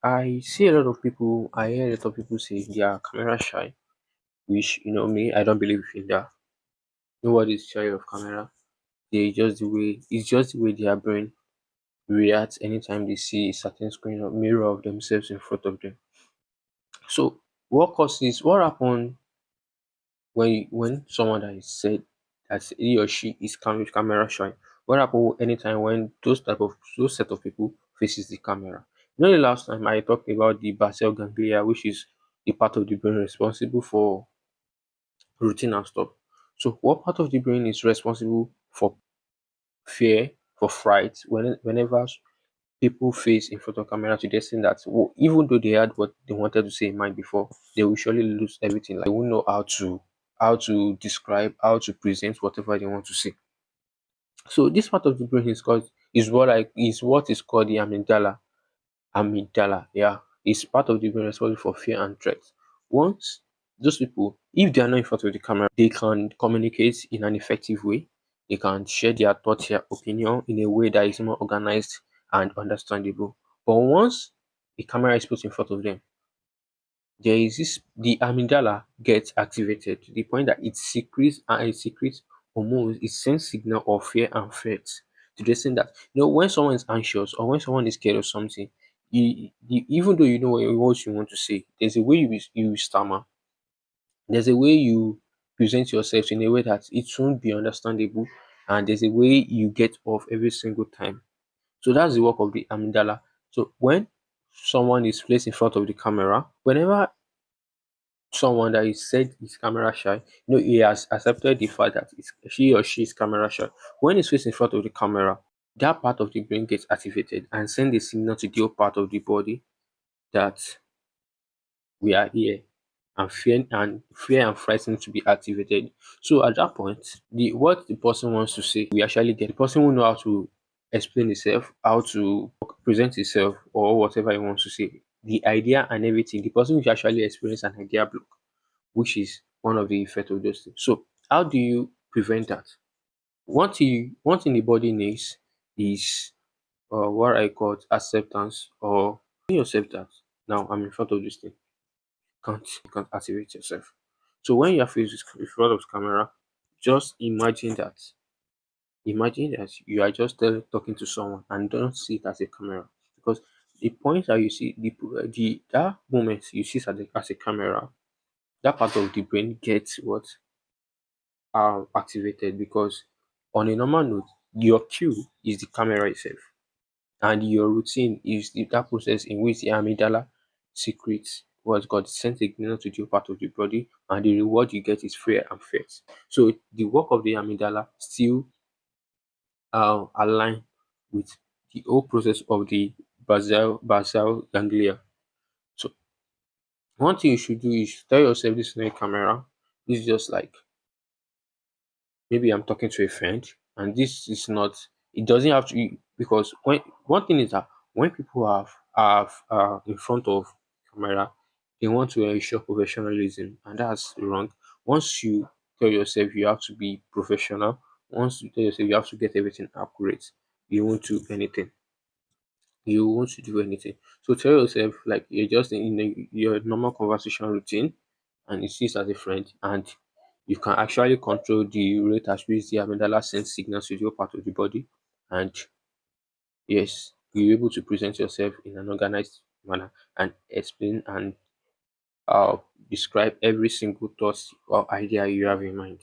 I see a lot of people, I hear a lot of people say they are camera shy, which, me, I don't believe in that. Nobody's shy of camera. It's just the way their brain reacts anytime they see a certain screen or mirror of themselves in front of them. So, what happened when someone that is said that he or she is camera shy? What happen anytime when those set of people faces the camera? The last time I talked about the basal ganglia, which is the part of the brain responsible for routine and stuff. So what part of the brain is responsible for fear, for fright, whenever people face in front of camera to the extent that even though they had what they wanted to say in mind before, they will surely lose everything. Like they won't know how to describe, how to present whatever they want to say. So this part of the brain is what is called the amygdala. Amygdala, yeah, is part of the brain responsible for fear and threat. Once those people, if they are not in front of the camera, they can communicate in an effective way. They can share their thoughts, their opinion in a way that is more organized and understandable. But once the camera is put in front of them, there is this the amygdala gets activated to the point that it secretes hormones, it sends signal of fear and threat to the extent that when someone is anxious or when someone is scared of something, even though you know what you want to say, there's a way you stammer, there's a way you present yourself in a way that it won't be understandable, and there's a way you get off every single time. So that's the work of the amygdala. So when someone is placed in front of the camera, whenever someone that is said is camera shy, he has accepted the fact that she or she is camera shy. When he's facing in front of the camera, that part of the brain gets activated and send a signal to the other part of the body that we are here, and fear and frighten to be activated. So at that point, what the person wants to say, we actually get. The person will know how to explain himself, how to present himself, or whatever he wants to say. The idea and everything, the person will actually experience an idea block, which is one of the effects of those things. So how do you prevent that? One thing the body needs is what I call acceptance, or tell yourself that now I'm in front of this thing. You can't activate yourself. So when you're faced with in front of camera, just imagine that you are just talking to someone and don't see it as a camera, because the point that you see the that moment you see it as a camera, that part of the brain gets what are activated, because on a normal note, your cue is the camera itself, and your routine is that process in which the amygdala secretes what's called sent signal to the part of the body, and the reward you get is fear and fear. So the work of the amygdala still align with the whole process of the basal ganglia. So one thing you should do is tell yourself this is not a camera. This is just like maybe I'm talking to a friend, and this is not. It doesn't have to be, because when one thing is that when people have in front of camera, they want to ensure professionalism, and that's wrong. Once you tell yourself you have to be professional, once you tell yourself you have to get everything accurate, you won't do anything. You won't do anything. So tell yourself like you're just in your normal conversation routine, and you see it as a friend, and you can actually control the rate at which the amygdala sends signals to your part of the body, and yes, you're able to present yourself in an organized manner and explain and uh, describe every single thought or idea you have in mind.